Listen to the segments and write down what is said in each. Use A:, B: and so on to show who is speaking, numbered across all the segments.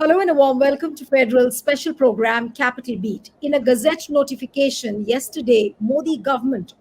A: Hello and a warm welcome to Federal special program Capital Beat. In a Gazette notification yesterday, Modi government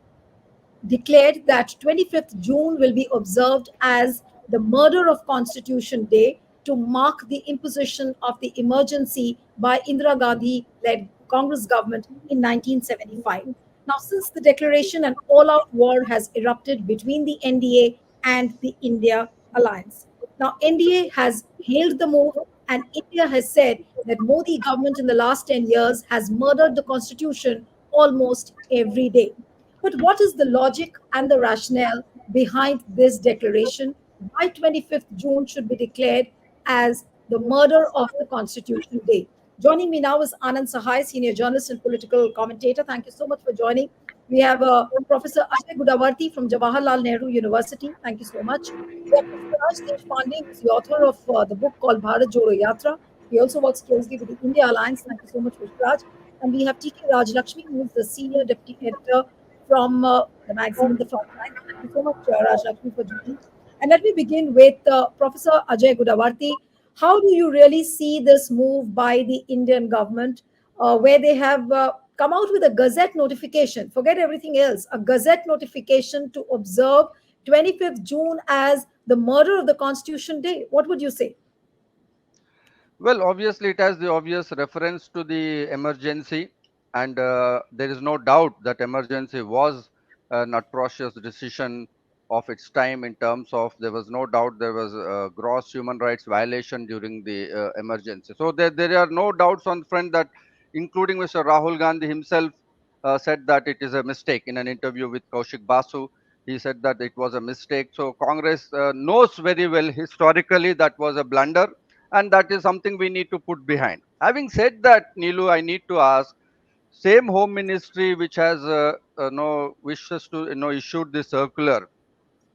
A: declared that 25th June will be observed as the murder of Constitution Day to mark the imposition of the emergency by Indira Gandhi led Congress government in 1975. Now, since the declaration, an all out war has erupted between the NDA and the India alliance. Now, NDA has hailed the move, and India has said that Modi government in the last 10 years has murdered the constitution almost every day. But what is the logic and the rationale behind this declaration? Why 25th June should be declared as the murder of the Constitution Day? Joining me now is Anand Sahai, senior journalist and political commentator. Thank you so much for joining. We have Professor Ajay Gudawarti from Jawaharlal Nehru University. Thank you so much. We have Pushparaj Deshpande, who is the author of the book called Bharat Jodo Yatra. He also works closely with the India Alliance. Thank you so much, Pushparaj. And we have TK Rajlakshmi, who is the senior deputy editor from the magazine The Frontline. Thank you so much, Raj Lakshmi, for joining. And let me begin with Professor Ajay Gudawarti. How do you really see this move by the Indian government, where they have come out with a gazette notification? Forget everything else. A gazette notification to observe 25th June as the murder of the Constitution Day. What would you say?
B: Well, obviously, it has the obvious reference to the emergency, and there is no doubt that emergency was an atrocious decision of its time in terms of there was no doubt there was a gross human rights violation during the emergency. So there are no doubts on the front that, including Mr. Rahul Gandhi himself, said that it is a mistake in an interview with Kaushik Basu. He said that it was a mistake. So Congress knows very well historically that was a blunder, and that is something we need to put behind. Having said that, Nilu, I need to ask, same home ministry which has no wishes to issued this circular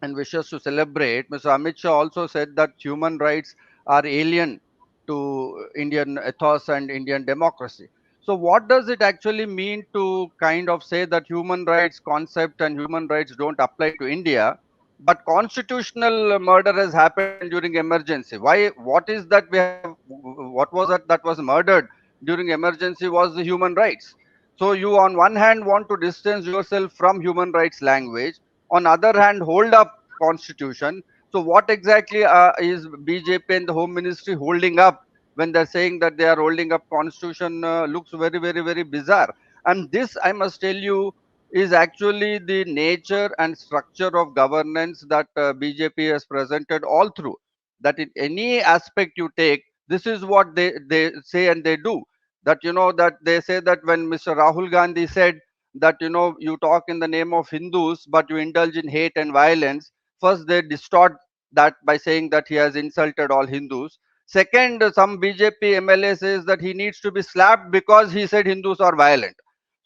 B: and wishes to celebrate, Mr. Amit Shah also said that human rights are alien to Indian ethos and Indian democracy. So what does it actually mean to kind of say that human rights concept and human rights don't apply to India, but constitutional murder has happened during emergency? Why? What is that we have? What was that was murdered during emergency was the human rights. So you on one hand want to distance yourself from human rights language, on other hand hold up constitution. So what exactly is BJP and the home ministry holding up when they're saying that they are holding up constitution? Looks very bizarre. And this, I must tell you, is actually the nature and structure of governance that BJP has presented all through, that in any aspect you take, this is what they say and they do. That that they say that when Mr. Rahul Gandhi said that you talk in the name of Hindus but you indulge in hate and violence, first they distort that by saying that he has insulted all Hindus. Second, some BJP MLA says that he needs to be slapped because he said Hindus are violent.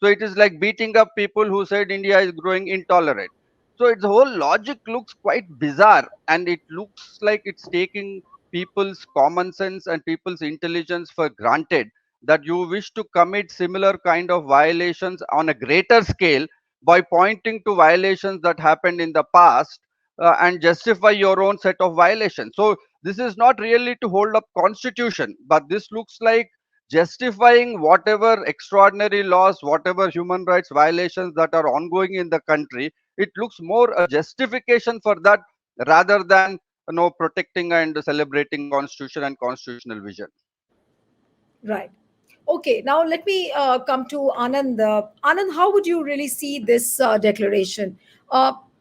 B: So it is like beating up people who said India is growing intolerant. So its whole logic looks quite bizarre, and it looks like it's taking people's common sense and people's intelligence for granted, that you wish to commit similar kind of violations on a greater scale by pointing to violations that happened in the past, and justify your own set of violations. So this is not really to hold up constitution, but this looks like justifying whatever extraordinary laws, whatever human rights violations that are ongoing in the country. It looks more a justification for that rather than protecting and celebrating constitution and constitutional vision.
A: Right. Okay, now let me come to Anand. Anand, how would you really see this declaration?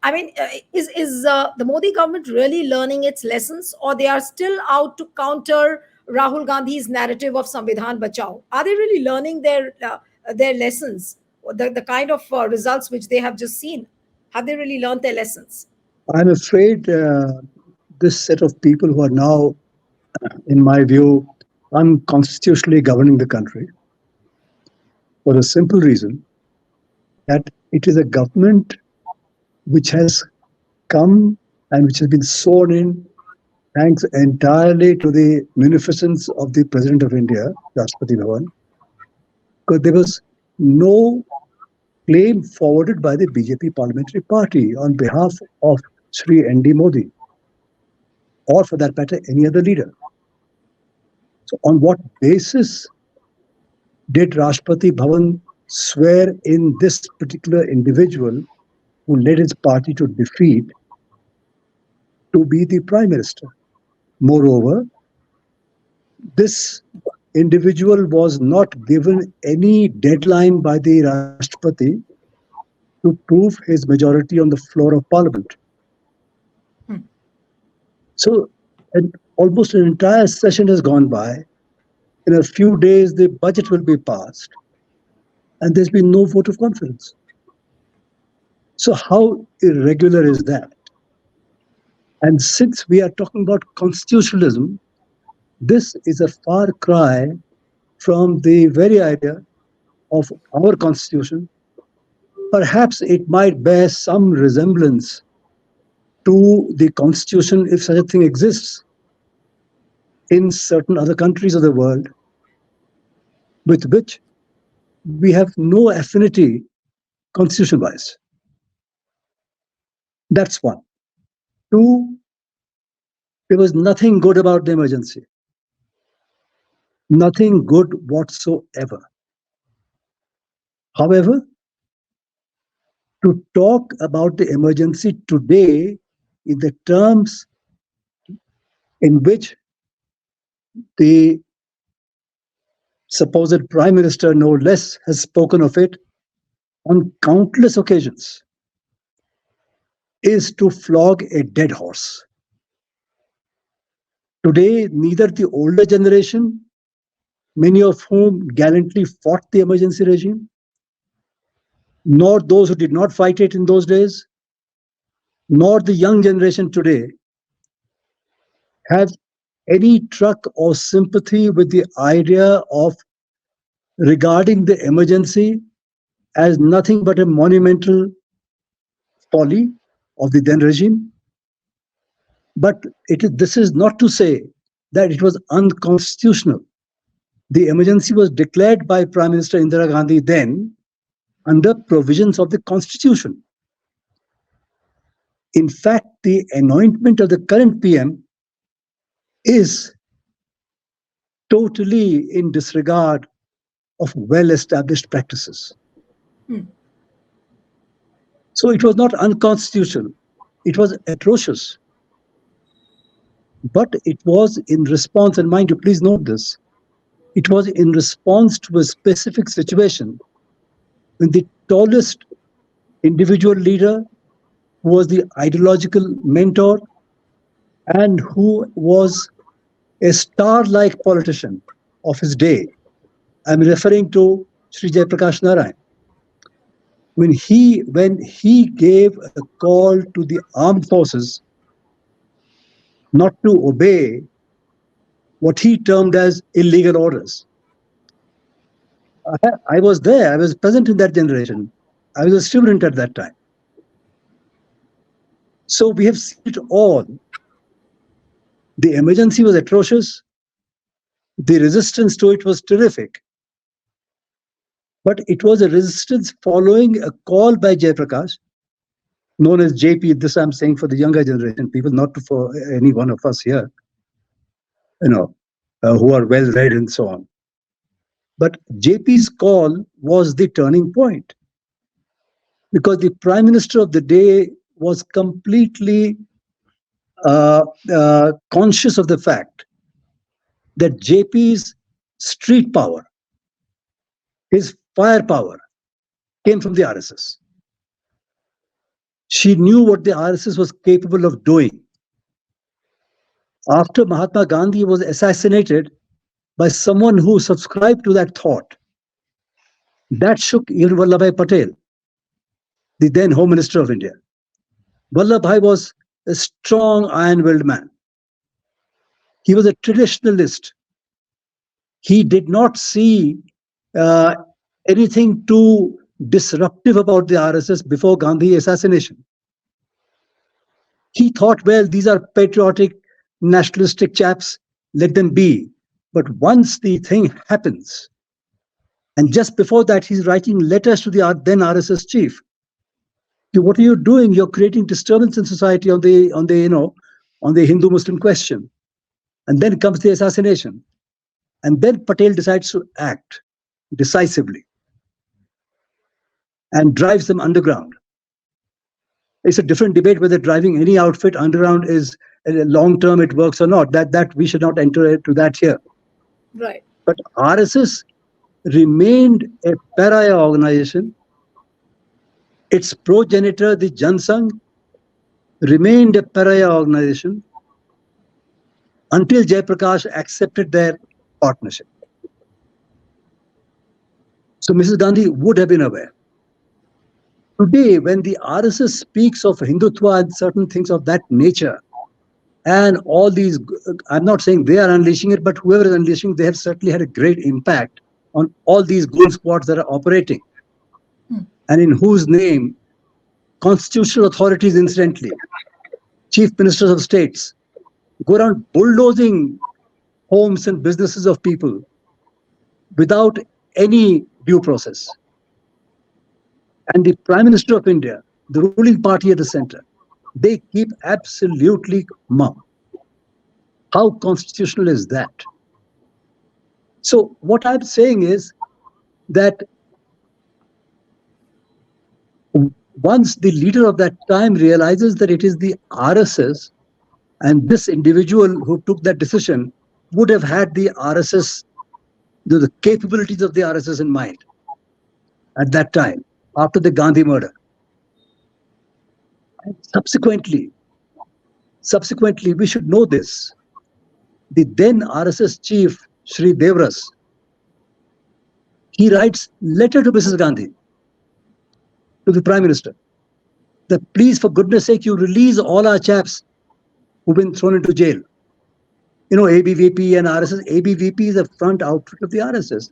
A: I mean, is the Modi government really learning its lessons, or they are still out to counter Rahul Gandhi's narrative of Samvidhan Bachao? Are they really learning their lessons, the kind of results which they have just seen? Have they really learned their lessons?
C: I'm afraid this set of people who are now, in my view, unconstitutionally governing the country for the simple reason that it is a government which has come and which has been sworn in thanks entirely to the munificence of the President of India, Rashtrapati Bhavan, because there was no claim forwarded by the BJP parliamentary party on behalf of Sri N.D. Modi, or for that matter, any other leader. So on what basis did Rashtrapati Bhavan swear in this particular individual who led his party to defeat to be the prime minister? Moreover, this individual was not given any deadline by the Rashtrapati to prove his majority on the floor of parliament. So almost an entire session has gone by. In a few days, the budget will be passed, and there's been no vote of confidence. So how irregular is that? And since we are talking about constitutionalism, this is a far cry from the very idea of our constitution. Perhaps it might bear some resemblance to the constitution, if such a thing exists, in certain other countries of the world, with which we have no affinity constitution-wise. That's one. Two, there was nothing good about the emergency. Nothing good whatsoever. However, to talk about the emergency today in the terms in which the supposed prime minister, no less, has spoken of it on countless occasions, is to flog a dead horse. Today, neither the older generation, many of whom gallantly fought the emergency regime, nor those who did not fight it in those days, nor the young generation today have any truck or sympathy with the idea of regarding the emergency as nothing but a monumental folly of the then regime. But this is not to say that it was unconstitutional. The emergency was declared by Prime Minister Indira Gandhi then under provisions of the Constitution. In fact, the anointment of the current PM is totally in disregard of well-established practices. So it was not unconstitutional. It was atrocious. But it was in response, and mind you, please note this, it was in response to a specific situation when the tallest individual leader, who was the ideological mentor and who was a star-like politician of his day, I'm referring to Sri Jayaprakash Narayan, when he gave a call to the armed forces not to obey what he termed as illegal orders. I was there. I was present in that generation. I was a student at that time. So we have seen it all. The emergency was atrocious. The resistance to it was terrific. But it was a resistance following a call by Jayaprakash, known as JP. This I'm saying for the younger generation people, not for any one of us here, who are well read and so on. But JP's call was the turning point, because the prime minister of the day was completely conscious of the fact that JP's street power, his firepower, came from the RSS. She knew what the RSS was capable of doing. After Mahatma Gandhi was assassinated by someone who subscribed to that thought, that shook even Vallabhbhai Patel, the then Home Minister of India. Vallabhbhai was a strong, iron-willed man. He was a traditionalist. He did not see anything too disruptive about the RSS before Gandhi assassination. He thought, well, these are patriotic, nationalistic chaps, let them be. But once the thing happens, and just before that, he's writing letters to the then RSS chief. What are you doing? You're creating disturbance in society on the Hindu-Muslim question. And then comes the assassination. And then Patel decides to act decisively and drives them underground. It's a different debate whether driving any outfit underground is long term, it works or not. That we should not enter into that here.
A: Right.
C: But RSS remained a pariah organization. Its progenitor, the Jansangh, remained a pariah organization until Jayaprakash accepted their partnership. So Mrs. Gandhi would have been aware. Today, when the RSS speaks of Hindutva and certain things of that nature, and all these, I'm not saying they are unleashing it, but whoever is unleashing, they have certainly had a great impact on all these goon squads that are operating, and in whose name constitutional authorities, incidentally, chief ministers of states, go around bulldozing homes and businesses of people without any due process. And the Prime Minister of India, the ruling party at the center, they keep absolutely mum. How constitutional is that? So what I'm saying is that once the leader of that time realizes that it is the RSS, and this individual who took that decision would have had the RSS, the capabilities of the RSS in mind at that time, after the Gandhi murder. And subsequently, we should know this. The then RSS chief, Sri Devras, he writes letter to Mrs. Gandhi, to the Prime Minister, that please, for goodness sake, you release all our chaps who've been thrown into jail. You know, ABVP and RSS. ABVP is a front outfit of the RSS.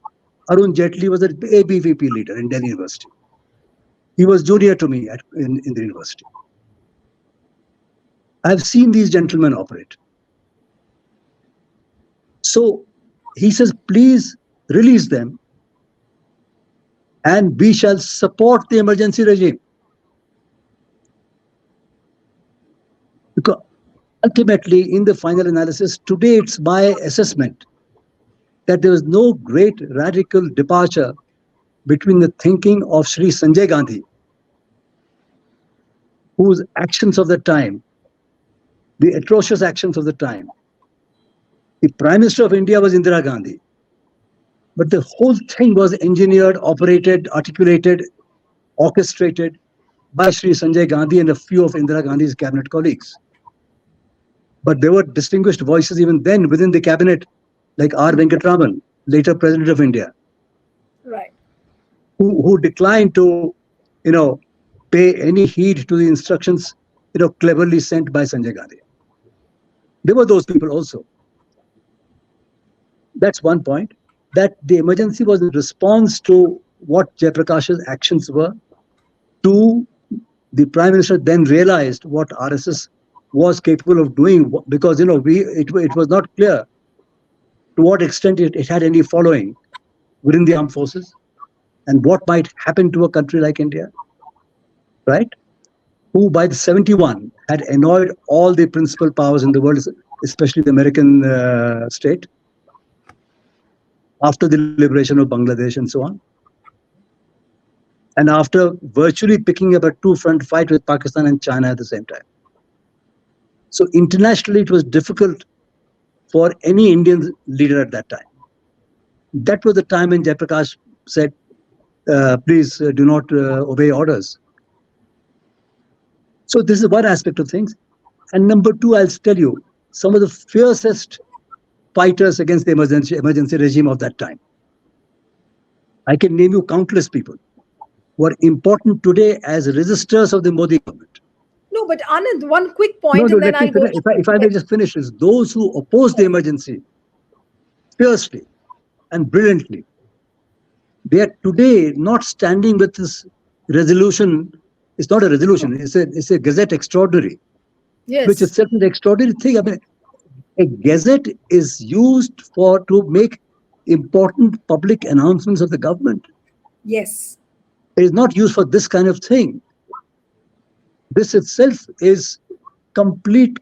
C: Arun Jaitley was an ABVP leader in Delhi University. He was junior to me in the university. I've seen these gentlemen operate. So he says, please release them and we shall support the emergency regime. Because ultimately, in the final analysis, today it's my assessment that there was no great radical departure between the thinking of Sri Sanjay Gandhi, whose actions of the time, the atrocious actions of the time. The Prime Minister of India was Indira Gandhi. But the whole thing was engineered, operated, articulated, orchestrated by Sri Sanjay Gandhi and a few of Indira Gandhi's cabinet colleagues. But there were distinguished voices even then within the cabinet, like R. Venkatraman, later President of India,
A: Right.
C: who declined to, pay any heed to the instructions, cleverly sent by Sanjay Gandhi. There were those people also. That's one point, that the emergency was in response to what Jayaprakash's actions were. Two, the Prime Minister then realized what RSS was capable of doing, because it was not clear to what extent it had any following within the armed forces and what might happen to a country like India, right? Who by the 71 had annoyed all the principal powers in the world, especially the American state, after the liberation of Bangladesh and so on. And after virtually picking up a two-front fight with Pakistan and China at the same time. So internationally, it was difficult for any Indian leader at that time. That was the time when Jayaprakash said, please do not obey orders. So this is one aspect of things. And number two, I'll tell you, some of the fiercest fighters against the emergency regime of that time. I can name you countless people who are important today as resistors of the Modi government.
A: No, but Anand, one quick point,
C: No,
A: and then I'll go.
C: If I may just finish this, those who oppose the emergency fiercely and brilliantly, they are today not standing with this resolution. It's not a resolution, it's a gazette extraordinary,
A: Yes.
C: which is certainly an extraordinary thing. I mean, a gazette is used to make important public announcements of the government.
A: Yes.
C: It is not used for this kind of thing. This itself is complete,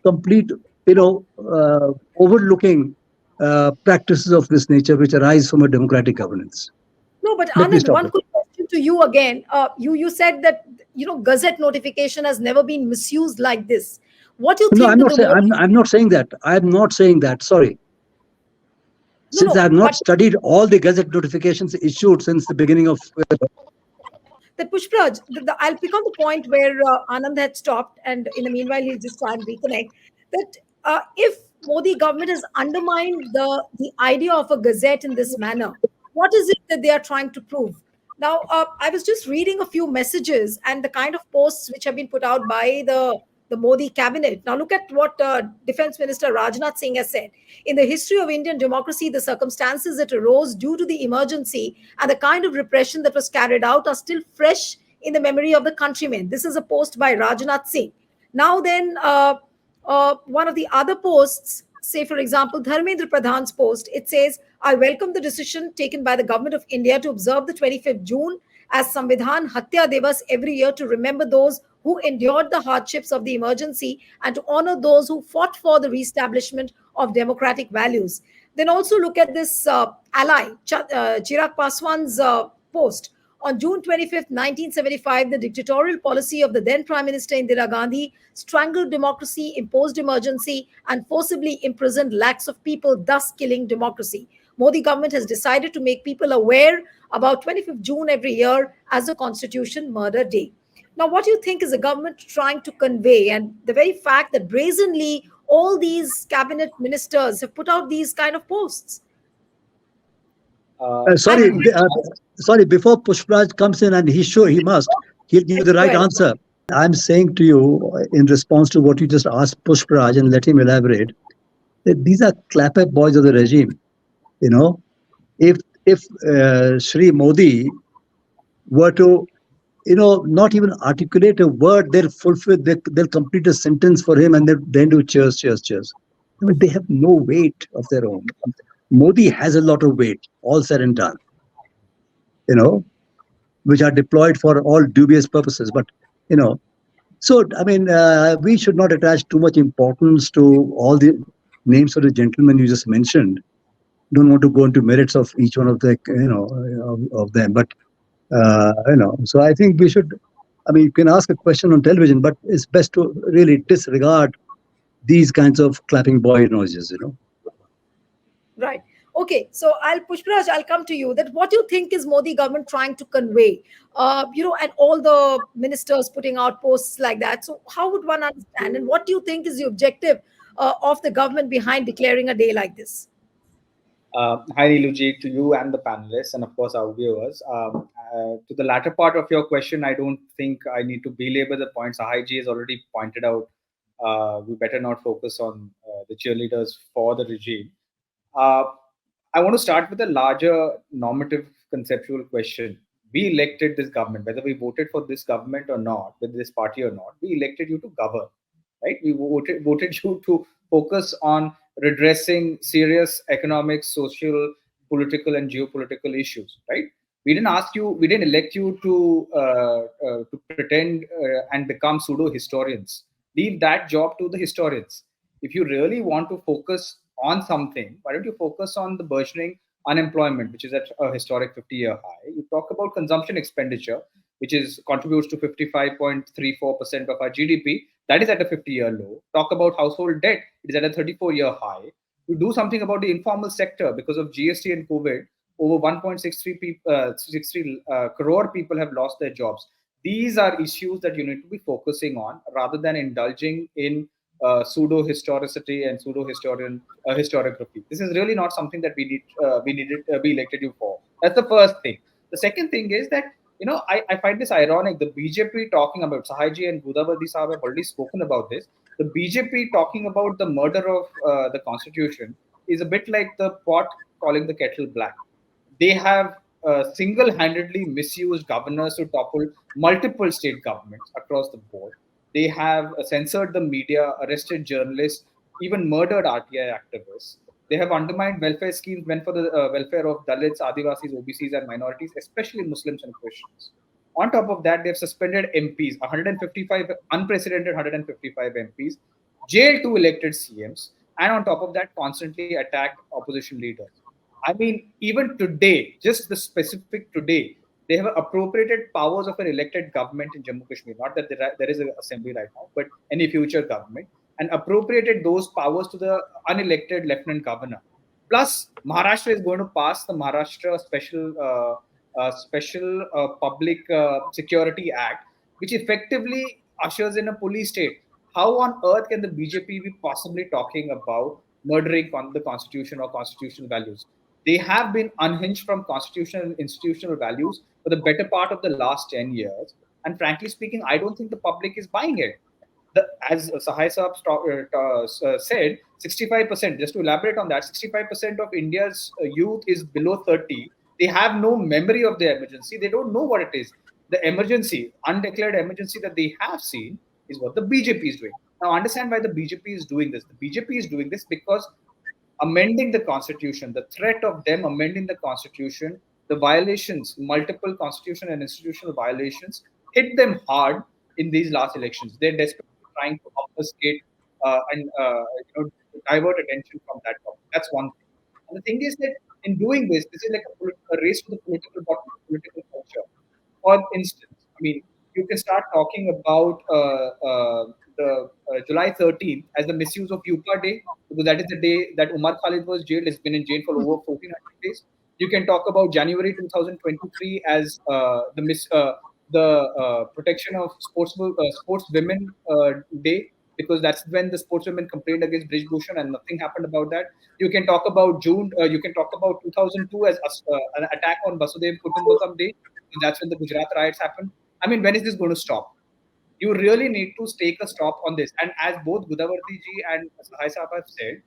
C: overlooking practices of this nature which arise from a democratic governance.
A: No, but
C: Let me
A: Anand,
C: stop
A: one
C: it.
A: quick question to you again. You said that Gazette notification has never been misused like this. What do you
C: No, I'm
A: think
C: not
A: the
C: saying.
A: Modi?
C: I'm not saying that. I'm not saying that. Sorry.
A: No,
C: Since I
A: no,
C: have not
A: but
C: studied all the gazette notifications issued since the beginning of.
A: that Pushpraj, I'll pick on the point where Anand had stopped, and in the meanwhile, he'll just try and reconnect. That if Modi government has undermined the idea of a gazette in this manner, what is it that they are trying to prove? Now, I was just reading a few messages and the kind of posts which have been put out by the Modi cabinet. Now, look at what Defense Minister Rajnath Singh has said. In the history of Indian democracy, the circumstances that arose due to the emergency and the kind of repression that was carried out are still fresh in the memory of the countrymen. This is a post by Rajnath Singh. Now, then, one of the other posts, say, for example, Dharmendra Pradhan's post, it says, I welcome the decision taken by the government of India to observe the 25th June as Samvidhan Hatya Devas every year to remember those who endured the hardships of the emergency and to honor those who fought for the reestablishment of democratic values. Then also look at this ally, Chirag Paswan's post. On June 25th, 1975, the dictatorial policy of the then Prime Minister Indira Gandhi strangled democracy, imposed emergency, and forcibly imprisoned lakhs of people, thus killing democracy. Modi government has decided to make people aware about 25th June every year as a Constitution Murder Day. Now, what do you think is the government trying to convey? And the very fact that brazenly all these cabinet ministers have put out these kind of posts.
C: Sorry,
A: And
C: sorry. Before Pushpraj comes in, and he's sure he must, he'll give you the right
A: well,
C: answer. I'm saying to you, in response to what you just asked Pushpraj, and let him elaborate, that these are clapper boys of the regime. You know, if Shri Modi were to, not even articulate a word, they'll fulfill, they'll complete a sentence for him, and then do cheers, cheers, cheers. I mean, they have no weight of their own. Modi has a lot of weight, all said and done. You know, which are deployed for all dubious purposes. But you know, so I mean, we should not attach too much importance to all the names of the gentlemen you just mentioned. Don't want to go into merits of each one of the of them, but so I think we should. I mean, you can ask a question on television, but it's best to really disregard these kinds of clapping boy noises.
A: right. Okay, so Pushpraj, I'll come to you. That what do you think is Modi government trying to convey? And all the ministers putting out posts like that. So how would one understand? And what do you think is the objective of the government behind declaring a day like this?
D: Hi, Niluji, to you and the panelists, and of course our viewers. To the latter part of your question, I don't think I need to belabor the points. Sahai has already pointed out. We better not focus on the cheerleaders for the regime. Uh, I want to start with a larger normative conceptual question. We elected this government, whether we voted for this government or not, with this party or not, we elected you to govern, right? We voted you to focus on redressing serious economic, social, political, and geopolitical issues, right? We didn't ask you, we didn't elect you to pretend and become pseudo historians. Leave that job to the historians. If you really want to focus on something, why don't you focus on the burgeoning unemployment, which is at a historic 50-year high? You talk about consumption expenditure, which is contributes to 55.34% of our GDP. That is at a 50-year low. Talk about household debt. It is at a 34-year high. You do something about the informal sector because of GST and COVID. Over 1.63 crore people have lost their jobs. These are issues that you need to be focusing on rather than indulging in pseudo historicity and pseudo historian historiography. This is really not something that we elected you for. That's the first thing. The second thing is that I find this ironic. The BJP talking about Sahaji and Budavadi Sahab have already spoken about this. The BJP talking about the murder of the constitution is a bit like the pot calling the kettle black. They have single-handedly misused governors to topple multiple state governments across the board. They have censored the media, arrested journalists, even murdered RTI activists. They have undermined welfare schemes meant for the welfare of Dalits, Adivasis, OBCs, and minorities, especially Muslims and Christians. On top of that, they have suspended MPs, 155 unprecedented 155 MPs, jailed two elected CMs, and on top of that, constantly attack opposition leaders. I mean, even today, just the specific today, they have appropriated powers of an elected government in Jammu Kashmir. Not that there is an assembly right now, but any future government, and appropriated those powers to the unelected lieutenant governor. Plus, Maharashtra is going to pass the Maharashtra Special Public Security Act, which effectively ushers in a police state. How on earth can the BJP be possibly talking about murdering the constitution or constitutional values? They have been unhinged from constitutional and institutional values for the better part of the last 10 years. And frankly speaking, I don't think the public is buying it. As Sahai Saab said, 65%, just to elaborate on that, 65% of India's youth is below 30. They have no memory of the emergency. They don't know what it is. The emergency, undeclared emergency that they have seen is what the BJP is doing. Now, understand why the BJP is doing this. The BJP is doing this because amending the constitution, the threat of them amending the constitution, the violations, multiple constitutional and institutional violations, hit them hard in these last elections. They're desperately trying to obfuscate and divert attention from that topic. That's one thing. And the thing is that in doing this is like a race to the political bottom, political culture. For instance, I mean, you can start talking about the July 13th as the misuse of Yupa Day, because that is the day that Umar Khalid was jailed. He's been in jail for over 1400 days. You can talk about January 2023 as the protection of sportswomen day, because that's when the sportswomen complained against Brij Bhushan and nothing happened about that. You can talk about June. You can talk about 2002 as an attack on Basudev Kutumbakam Day. That's when the Gujarat riots happened. I mean, when is this going to stop? You really need to take a stop on this. And as both Gudavarti ji and Sahai Saab have said,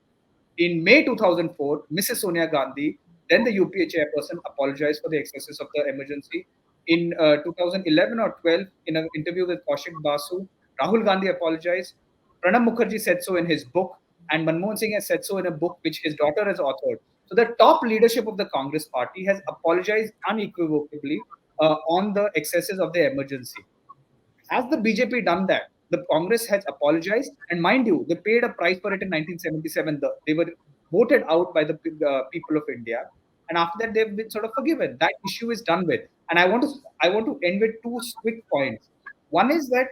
D: in May 2004, Mrs. Sonia Gandhi, then the UPA chairperson, apologized for the excesses of the emergency. In 2011 or 12, in an interview with Kaushik Basu, Rahul Gandhi apologized. Pranab Mukherjee said so in his book, and Manmohan Singh has said so in a book which his daughter has authored. So the top leadership of the Congress party has apologized unequivocally on the excesses of the emergency. Has the BJP done that? The Congress has apologized, and mind you, they paid a price for it in 1977. They were voted out by the people of India, and after that, they've been sort of forgiven. That issue is done with. And I want to end with two quick points. One is that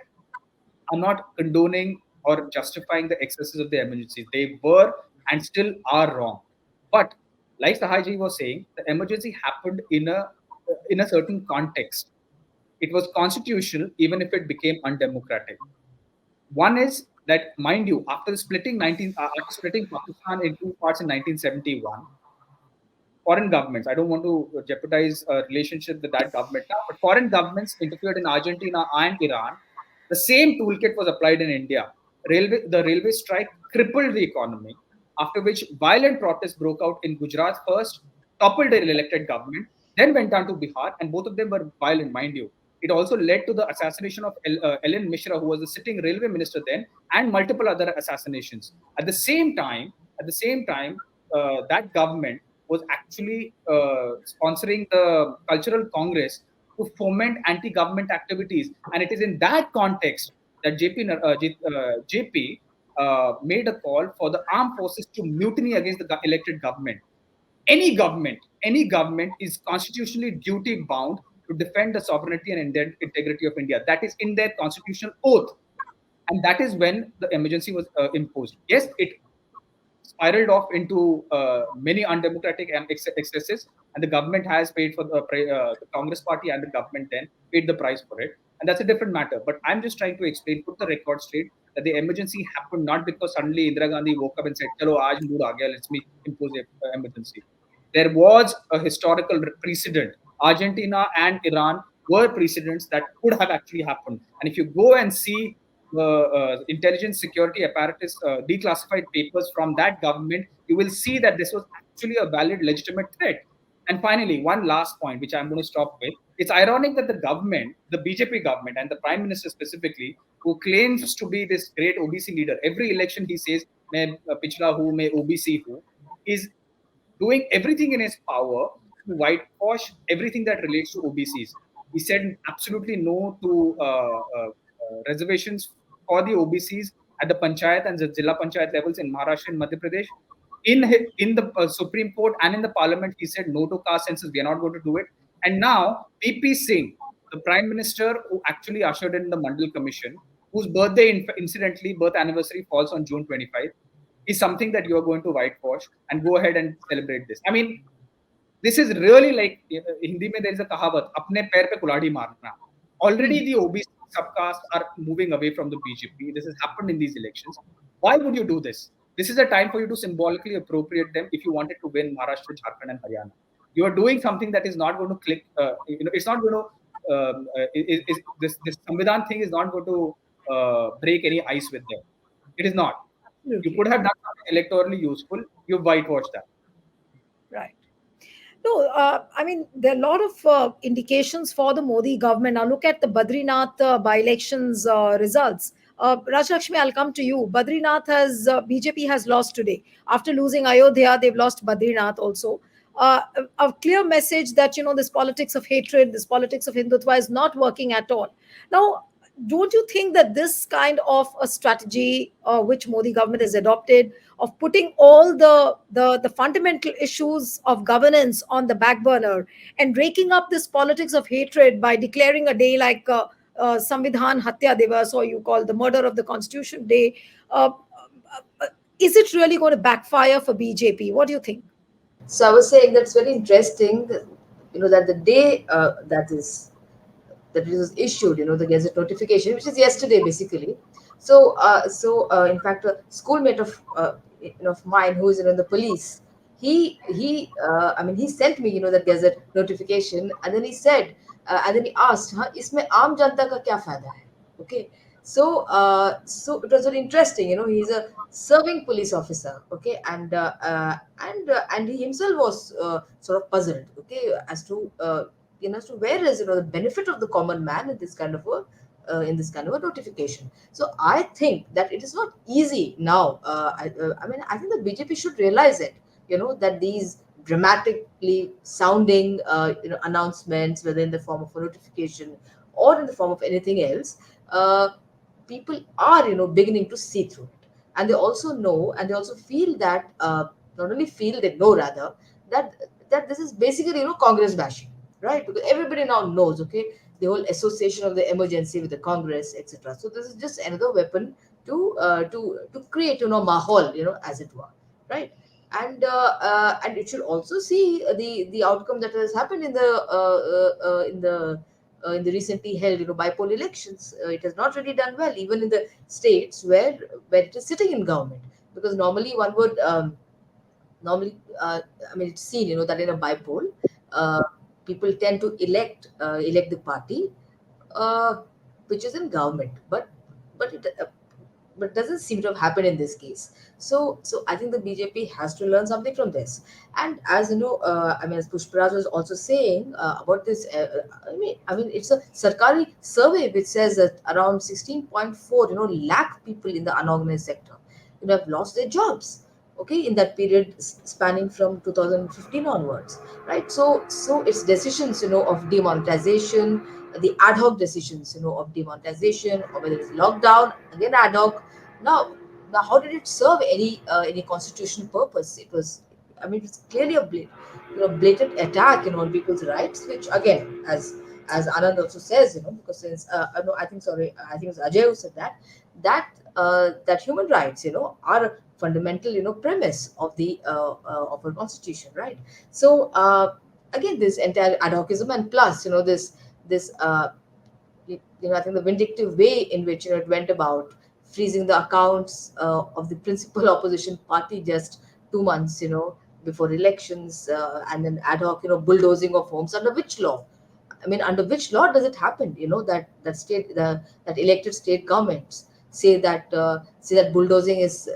D: I'm not condoning or justifying the excesses of the emergency. They were and still are wrong. But like Sahaji was saying, the emergency happened in a certain context. It was constitutional, even if it became undemocratic. One is that, mind you, after splitting Pakistan in two parts in 1971, foreign governments, I don't want to jeopardize a relationship with that government now, but foreign governments interfered in Argentina and Iran. The same toolkit was applied in India. The railway strike crippled the economy, after which violent protests broke out in Gujarat first, toppled the elected government, then went down to Bihar, and both of them were violent, mind you. It also led to the assassination of Ellen Mishra, who was the sitting railway minister then, and multiple other assassinations. At the same time, that government was actually sponsoring the Cultural Congress to foment anti-government activities, and it is in that context that JP made a call for the armed forces to mutiny against the elected government. Any government is constitutionally duty bound to defend the sovereignty and integrity of India. That is in their constitutional oath. And that is when the emergency was imposed. Yes, it spiraled off into many undemocratic excesses, and the government has paid for the Congress party and the government then paid the price for it. And that's a different matter. But I'm just trying to explain, put the record straight, that the emergency happened not because suddenly Indira Gandhi woke up and said, "Chalo, aaj mood aa gaya, let's me impose an emergency." There was a historical precedent. Argentina and Iran were precedents that could have actually happened. And if you go and see the intelligence security apparatus declassified papers from that government, you will see that this was actually a valid, legitimate threat. And finally, one last point, which I'm going to stop with. It's ironic that the government, the BJP government, and the Prime Minister specifically, who claims to be this great OBC leader, every election he says, "Main pichla hu, main OBC hu," is doing everything in his power to whitewash everything that relates to OBCs. He said absolutely no to reservations for the OBCs at the panchayat and the Jilla Panchayat levels in Maharashtra and Madhya Pradesh. In the Supreme Court and in the Parliament, he said no to caste census. We are not going to do it. And now PP Singh, the Prime Minister who actually ushered in the Mandal Commission, whose birthday, incidentally, birth anniversary falls on June 25, is something that you are going to whitewash and go ahead and celebrate this. I mean, this is really like Hindi mein there is a kahavat, apne pair pe kuladi marna. Already the OBC subcaste are moving away from the BJP. This has happened in these elections. Why would you do this? This is a time for you to symbolically appropriate them if you wanted to win Maharashtra, Jharkhand, and Haryana. You are doing something that is not going to click. It's not going to. This Samvidhan thing is not going to break any ice with them. It is not. You could have done something electorally useful. You whitewashed that.
A: Right. No, I mean, there are a lot of indications for the Modi government. Now, look at the Badrinath by-elections results. Rajlakshmi, I'll come to you. Badrinath BJP has lost today. After losing Ayodhya, they've lost Badrinath also. A clear message that, this politics of hatred, this politics of Hindutva is not working at all. Now, don't you think that this kind of a strategy which Modi government has adopted of putting all the fundamental issues of governance on the back burner and raking up this politics of hatred by declaring a day like Samvidhan Hatya Divas, or you call the murder of the Constitution Day, is it really going to backfire for BJP? What do you think?
E: So I was saying that's very interesting that, that the day that it was issued, the Gazette notification, which is yesterday basically. So, in fact, a schoolmate of mine who is in the police, he sent me, that Gazette notification, and then he said, and then he asked, "Isme aam janta ka kya fayda hai?" Okay, so it was very interesting. He's a serving police officer. Okay, and he himself was sort of puzzled. Okay, as to so where is the benefit of the common man in this kind of a notification. So I think that it is not easy now. I think the BJP should realize it. That these dramatically sounding announcements, whether in the form of a notification or in the form of anything else, people are beginning to see through it, and they also know, and they also feel that not only feel, they know rather that this is basically Congress bashing. Right, because everybody now knows, okay, the whole association of the emergency with the Congress, etc. So this is just another weapon to create, mahol, as it were, right? And it should also see the outcome that has happened in the recently held, bipolar elections. It has not really done well, even in the states where it is sitting in government, because normally one would it's seen, that in a bipole. People tend to elect the party which is in government, but it doesn't seem to have happened in this case. So I think the BJP has to learn something from this. And as as Pushparaj was also saying about this, it's a Sarkari survey which says that around 16.4 lakh people in the unorganized sector have lost their jobs. Okay, in that period spanning from 2015 onwards, right? So it's decisions of demonetization, the ad hoc decisions of demonetization, or whether it's lockdown, again ad hoc. Now how did it serve any constitutional purpose? It's clearly a blatant attack on people's rights, which again, as Anand also says, because since no, I think it's Ajay who said that human rights are a fundamental premise of the of our constitution, right? So again, this entire ad hocism, and plus this I think the vindictive way in which it went about freezing the accounts of the principal opposition party just 2 months before elections, and then ad hoc bulldozing of homes. Under which law? Under which law does it happen? That elected state governments say that bulldozing is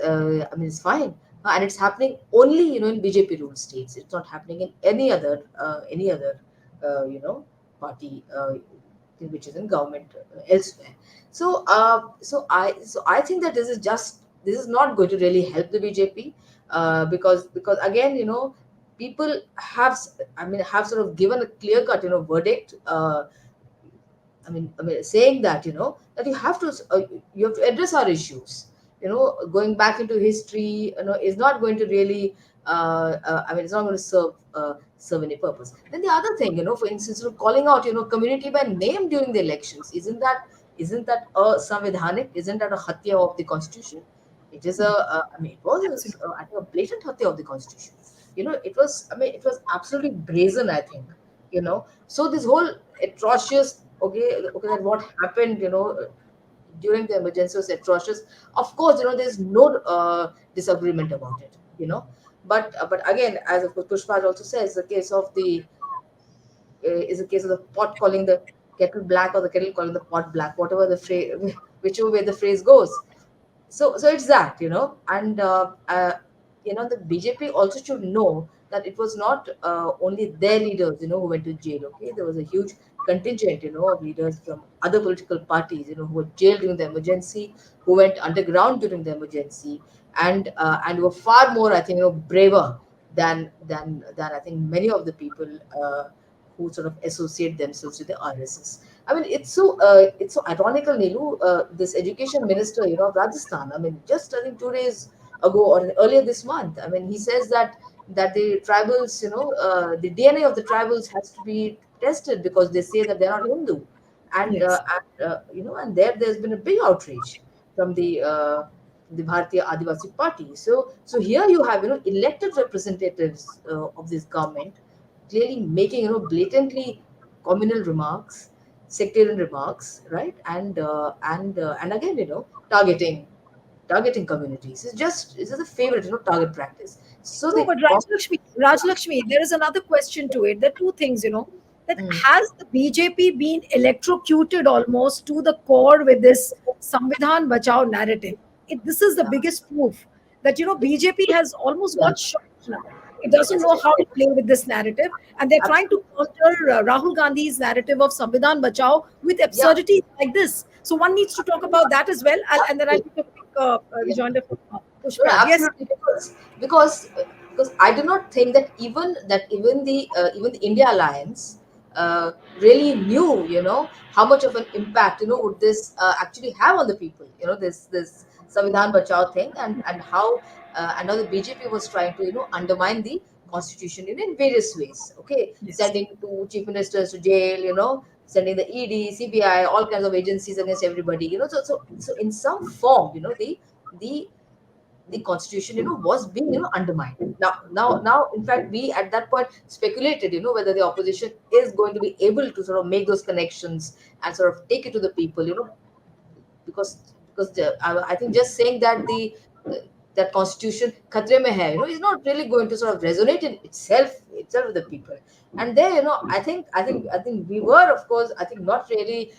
E: fine, and it's happening only in BJP ruled states. It's not happening in any other party which is in government elsewhere. So I think that this is not going to really help the BJP, because again people have sort of given a clear cut verdict. Saying that that you have to address our issues. going back into history, is not going to really, I mean, it's not going to serve any purpose. Then the other thing, for instance, calling out, community by name during the elections, isn't that a Samvidhanic? Isn't that a hatya of the constitution? It is I mean, it was,
A: Absolutely.
E: I think, a blatant hatya of the constitution. It was, I mean, it was absolutely brazen, I think. So this whole atrocious, okay, that what happened, during the emergency was atrocious. Of course, there's no disagreement about it. But again, as of course Pushpaj also says, the case of the is a case of the pot calling the kettle black, or the kettle calling the pot black, whatever the phrase, whichever way the phrase goes. So it's that, and the BJP also should know that it was not only their leaders, who went to jail. Okay, there was a huge contingent, of leaders from other political parties, who were jailed during the emergency, who went underground during the emergency, and were far more, I think, braver than I think many of the people who sort of associate themselves with the RSS. I mean, it's so ironical, Nilu. This education minister, of Rajasthan. I mean, just I think 2 days ago or earlier this month. I mean, he says that the tribals, the DNA of the tribals has to be tested because they say that they're not Hindu,
A: Yes.
E: and there's been a big outrage from the Bharatiya Adivasi Party. So here you have elected representatives of this government clearly making blatantly communal remarks, sectarian remarks, right? And again, targeting communities. It's just a favorite, target practice. So
A: No,
E: the
A: but Rajlakshmi, there is another question to it. There are two things, that
E: Mm,
A: has the BJP been electrocuted almost to the core with this Samvidhan Bachao narrative? This is the
E: yeah,
A: biggest proof that, BJP has almost
E: yeah.
A: got shocked now. It doesn't
E: Yes,
A: know
E: yes,
A: how to play with this narrative, and they're trying to
E: absolutely.
A: counter Rahul Gandhi's narrative of Samvidhan Bachao with
E: Yeah,
A: absurdities like this. So one needs to talk about that as well, and then I'll
E: absolutely.
A: take a quick
E: Yeah.
A: rejoinder from
E: No, no,
A: Pushpraj. Yes.
E: absolutely, because I do not think that even the India Alliance really knew, how much of an impact, would this actually have on the people. This Samvidhan Bachao thing, and how the BJP was trying to undermine the constitution in various ways. Okay,
A: Yes.
E: sending two chief ministers to jail, sending the ED, CBI, all kinds of agencies against everybody. So in some form, the the constitution was being undermined. Now in fact, we at that point speculated whether the opposition is going to be able to sort of make those connections and sort of take it to the people, because I think just saying that the that constitution khatre mein hai, is not really going to sort of resonate in itself with the people. And there, I think we were, of course, I think not really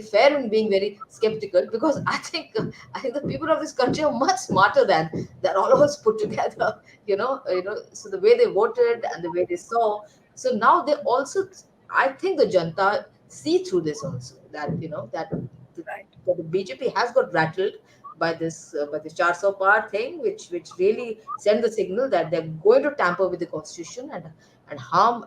E: fair in being very skeptical, because I think the people of this country are much smarter than all of us put together. So the way they voted and the way they saw, so now they also, I think the Janta see through this also, the,
A: Right.
E: that the BJP has got rattled by this 400 par thing, which really send the signal that they're going to tamper with the constitution and harm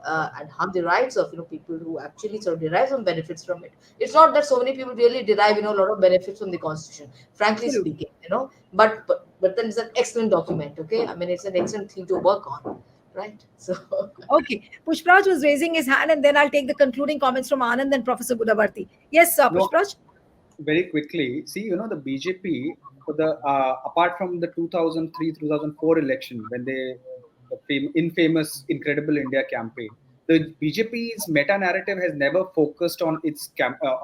E: the rights of people who actually sort of derive some benefits from it. It's not that so many people really derive a lot of benefits from the constitution, frankly
A: Absolutely.
E: speaking. But then it's an excellent document. Okay, I mean, it's an excellent thing to work on, right? So
A: Okay. Pushpraj was raising his hand, and then I'll take the concluding comments from Anand and Professor Budavarti. Yes,
D: No,
A: Pushpraj?
D: very quickly. See, the BJP, for the apart from the 2003-2004 election, when the infamous Incredible India campaign, the BJP's meta narrative has never focused on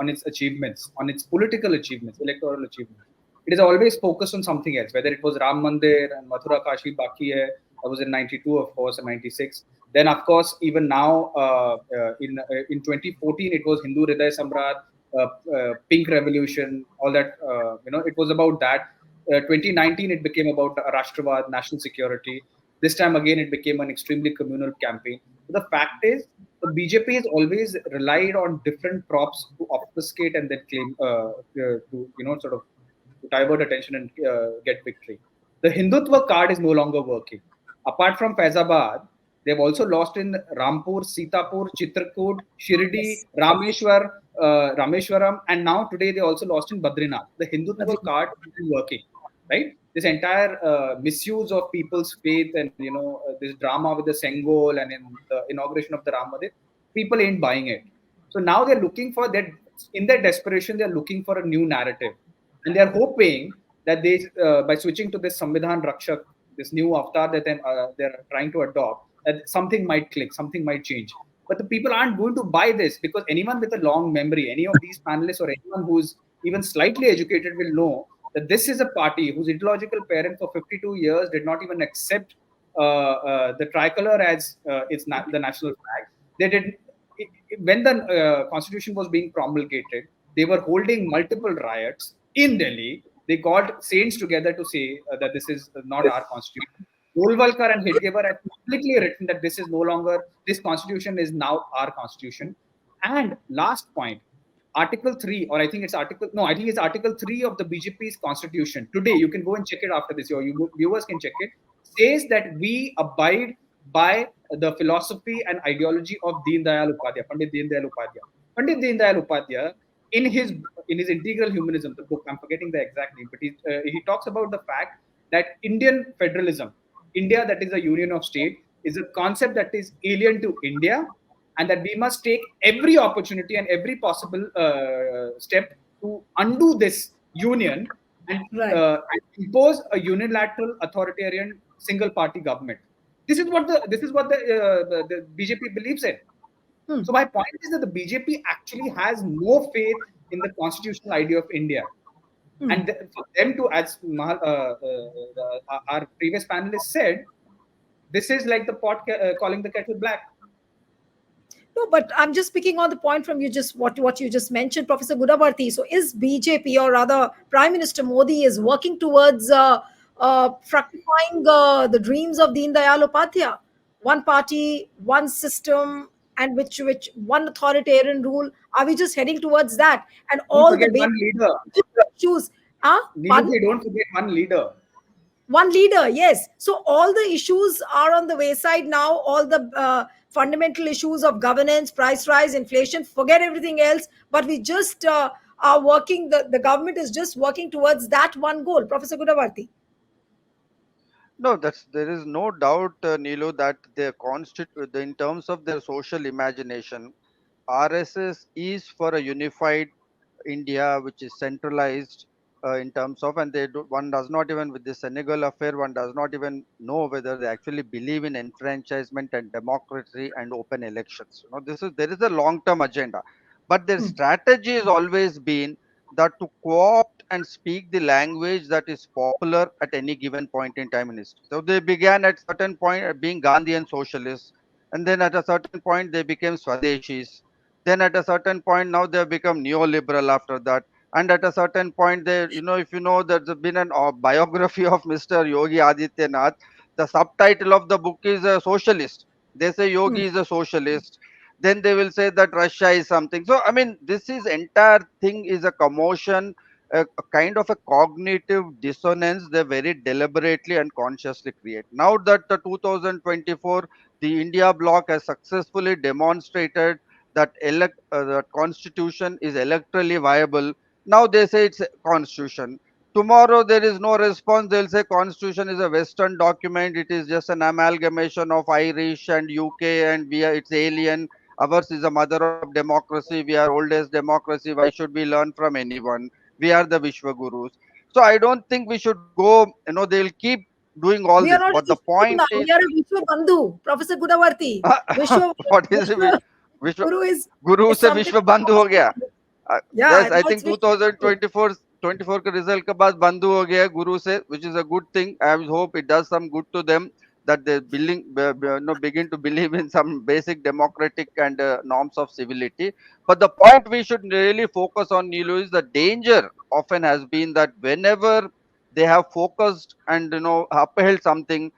D: on its achievements, on its political achievements, electoral achievements. It is always focused on something else, whether it was Ram Mandir and Mathura Kashi Baki Hai, that was in '92, of course, and '96. Then, of course, even now, in 2014, it was Hindu Hriday Samrat, Pink Revolution, all that. It was about that. 2019, it became about Rashtravad, national security. This time again, it became an extremely communal campaign. But the fact is, the BJP has always relied on different props to obfuscate and then claim to sort of to divert attention and get victory. The Hindutva card is no longer working. Apart from Faizabad, they've also lost in Rampur, Sitapur, Chitrakoot, Shirdi,
A: Yes.
D: Rameshwaram, and now today they also lost in Badrinath. The Hindutva
A: Badrinath.
D: card isn't working. right? This entire misuse of people's faith, and this drama with the Sengol and in the inauguration of the Ram Mandir, people ain't buying it. So now they're looking for that. In their desperation, they're looking for a new narrative, and they're hoping that they, by switching to this Samvidhan Rakshak, this new avatar that they're trying to adopt, that something might click, something might change. But the people aren't going to buy this, because anyone with a long memory, any of these panelists or anyone who's even slightly educated will know that this is a party whose ideological parent for 52 years did not even accept the tricolor as the national flag. They did. When the constitution was being promulgated, they were holding multiple riots in Delhi. They got saints together to say that this is not our constitution. Golwalkar and Hedgewar have completely written that this is no longer, this constitution is now our constitution. And last point, Article 3, or I think it's Article 3 of the BJP's constitution. Today, you can go and check it after this, your viewers can check it, says that we abide by the philosophy and ideology of Pandit Deen Dayal Upadhyaya. Pandit Deen Dayal Upadhyaya, in his Integral Humanism, the book, I'm forgetting the exact name, but he talks about the fact that Indian federalism, India that is a union of state, is a concept that is alien to India, and that we must take every opportunity and every possible step to undo this union and,
A: Right.
D: and impose a unilateral authoritarian single party government. This is what the BJP believes in. So my point is that the BJP actually has no faith in the constitutional idea of India. And for them to, as our previous panelist said, this is like the pot calling the kettle black.
A: No, but I'm just picking on the point from you, just what you just mentioned, Professor Gudavarti. So is BJP, or rather Prime Minister Modi, is working towards fructifying the dreams of Deen Dayal Upadhyaya? One party, one system, and which one authoritarian rule. Are we just heading towards that? And
D: Don't
A: all the
D: forget
A: basic
D: one leader.
A: issues. Pardon?
D: Neeluji, don't forget one leader.
A: One leader, yes. So all the issues are on the wayside now. All the fundamental issues of governance, price rise, inflation, forget everything else. But we just are working, the government is just working towards that one goal. Professor Gudavarti.
B: No, there is no doubt, Neelu, that in terms of their social imagination, RSS is for a unified India, which is centralized in terms of, and one does not even, with the Senegal affair, one does not even know whether they actually believe in enfranchisement and democracy and open elections. There is a long-term agenda, but their strategy has always been that to co-opt and speak the language that is popular at any given point in time in history. So they began at certain point being Gandhian socialists, and then at a certain point they became Swadeshis. Then at a certain point, now they have become neoliberal after that. And at a certain point, if you know, there's been an biography of Mr. Yogi Adityanath. The subtitle of the book is a socialist. They say Yogi is a socialist. Then they will say that Russia is something. So, I mean, this is entire thing is a commotion, a kind of a cognitive dissonance they very deliberately and consciously create. Now that the 2024, the India bloc has successfully demonstrated that constitution is electorally viable. Now they say it's a constitution. Tomorrow there is no response. They'll say constitution is a Western document. It is just an amalgamation of Irish and UK, and it's alien. Ours is a mother of democracy. We are oldest democracy. Why should we learn from anyone? We are the Vishwa Gurus. So I don't think we should go. They'll keep doing all
A: We are
B: this.
A: not
B: But
A: a
B: the
A: Vishwa
B: point
A: now.
B: is,
A: We are a Vishwa Bandhu. Professor Gudavarti. Vishwa,
B: what is
A: Vishwa
B: it? Vishwa
A: Guru
B: Guru
A: is
B: से
A: something.
B: विश्व बंद हो गया.
A: Yeah,
B: Yes, I
A: now
B: think
A: it's Vishwa.
B: 2024 के result के बाद बंद हो गया गुरु से, which is a good thing. I hope it does some good to them, that they begin to believe in some basic democratic and norms of civility. But the point we should really focus on, Neelu, is the danger often has been that whenever they have focused and upheld something,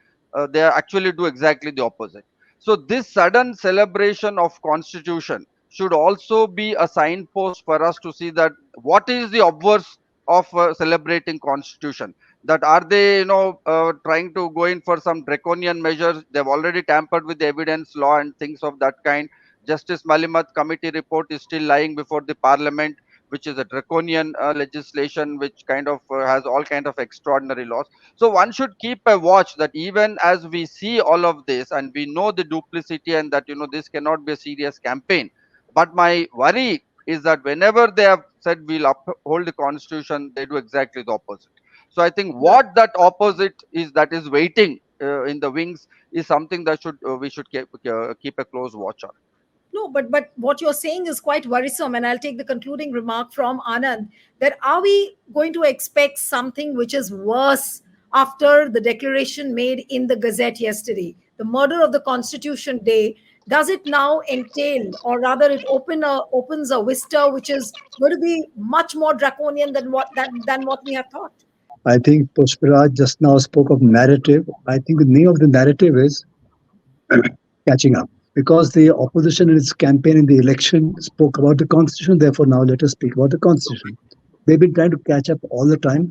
B: they actually do exactly the opposite. So this sudden celebration of constitution should also be a signpost for us to see that what is the obverse of celebrating constitution. That are they trying to go in for some draconian measures? They've already tampered with the evidence law and things of that kind. Justice Malimat committee report is still lying before the parliament. which is a draconian legislation, which kind of has all kind of extraordinary laws. So one should keep a watch that even as we see all of this and we know the duplicity and that this cannot be a serious campaign. But my worry is that whenever they have said we'll uphold the constitution, they do exactly the opposite. So I think what that opposite is that is waiting in the wings is something that should we should keep a close watch on.
A: No, but what you're saying is quite worrisome, and I'll take the concluding remark from Anand, that are we going to expect something which is worse after the declaration made in the Gazette yesterday, the murder of the Constitution Day? Does it now entail, or rather, it opens a vista which is going to be much more draconian than what we have thought?
C: I think Pushparaj just now spoke of narrative. I think the name of the narrative is catching up. Because the opposition in its campaign in the election spoke about the constitution, therefore now let us speak about the constitution. They've been trying to catch up all the time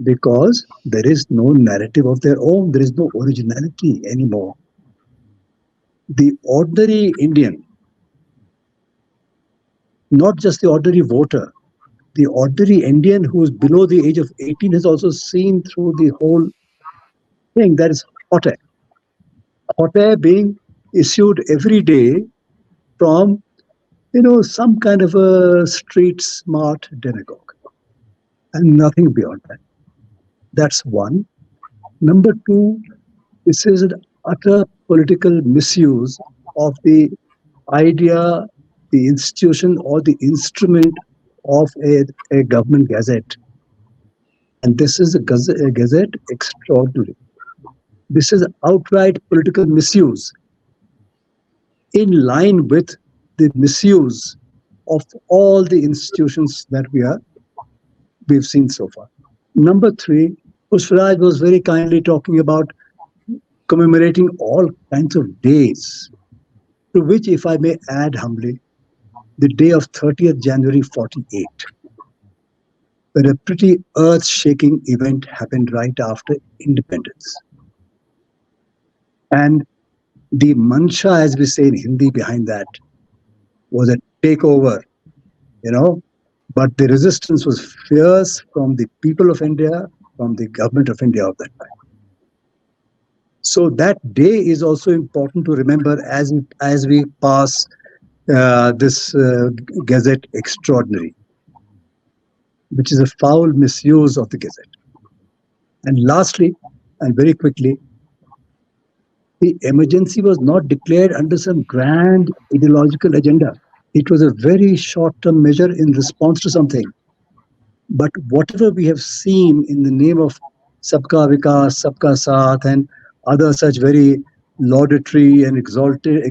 C: because there is no narrative of their own. There is no originality anymore. The ordinary Indian, not just the ordinary voter, the ordinary Indian who is below the age of 18 has also seen through the whole thing. That is hot air. Hot air being issued every day from some kind of a street smart demagogue, and nothing beyond that. That's one. Number two, this is an utter political misuse of the idea, the institution, or the instrument of a government gazette. And this is a gazette extraordinary. This is outright political misuse, in line with the misuse of all the institutions that we've seen so far. Number three, Pushparaj was very kindly talking about commemorating all kinds of days, to which, if I may add humbly, the day of 30th January 48, where a pretty earth-shaking event happened right after independence. And the mantra, as we say in Hindi, behind that was a takeover, but the resistance was fierce from the people of India, from the government of India of that time. So that day is also important to remember as we pass this Gazette Extraordinary, which is a foul misuse of the Gazette. And lastly, and very quickly, the emergency was not declared under some grand ideological agenda. It was a very short-term measure in response to something. But whatever we have seen in the name of Sabka Vikas, Sabka Saath, and other such very laudatory and exalted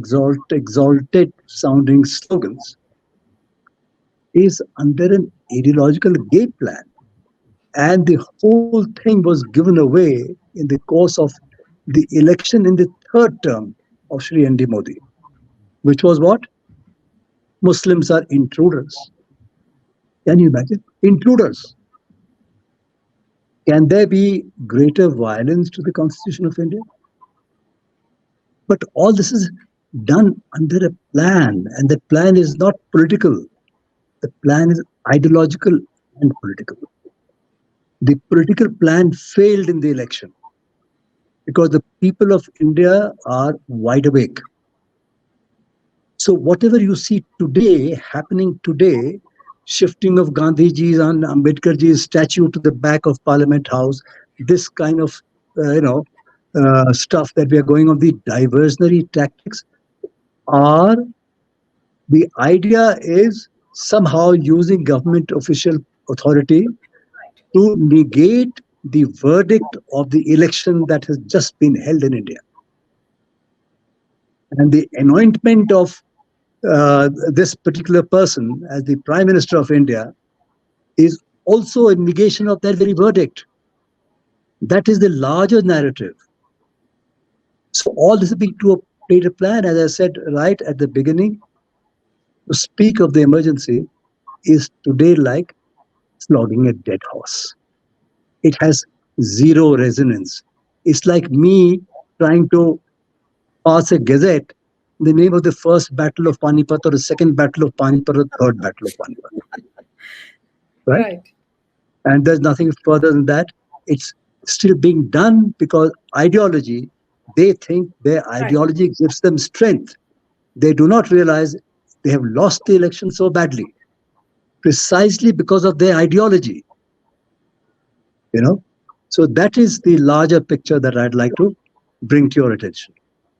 C: sounding slogans is under an ideological game plan. And the whole thing was given away in the course of the election in the third term of Shri N.D. Modi, which was what? Muslims are intruders. Can you imagine? Intruders. Can there be greater violence to the Constitution of India? But all this is done under a plan, and the plan is not political. The plan is ideological and political. The political plan failed in the election because the people of India are wide awake. So whatever you see today, happening today, shifting of Gandhiji's and Ambedkarji's statue to the back of Parliament House, this kind of stuff that we are going on, the diversionary tactics are, the idea is somehow using government official authority to negate the verdict of the election that has just been held in India. And the anointment of this particular person as the Prime Minister of India is also a negation of that very verdict. That is the larger narrative. So all this is being played a plan, as I said right at the beginning. To speak of the emergency is today like flogging a dead horse. It has zero resonance. It's like me trying to pass a gazette in the name of the first battle of Panipat or the second battle of Panipat or the third battle of Panipat. right?
A: Right.
C: And there's nothing further than that. It's still being done because ideology, they think their
A: Right.
C: ideology gives them strength. They do not realize they have lost the election so badly precisely because of their ideology, you know. So that is the larger picture that I'd like to bring to your attention.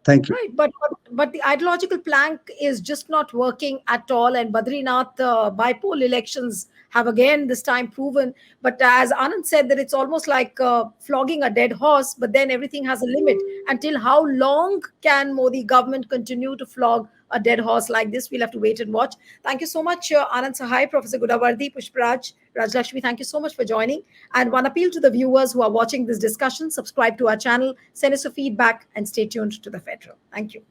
C: Thank you.
A: Right, but the ideological plank is just not working at all. And Badrinath bipolar elections have again this time proven. But as Anand said, that it's almost like flogging a dead horse. But then everything has a limit. Until how long can Modi government continue to flog a dead horse like this? We'll have to wait and watch. Thank you so much, Anand Sahai, Professor Gudavardi, Pushparaj, Rajlakshmi. Thank you so much for joining. And one appeal to the viewers who are watching this discussion: subscribe to our channel, send us your feedback, and stay tuned to the Federal. Thank you.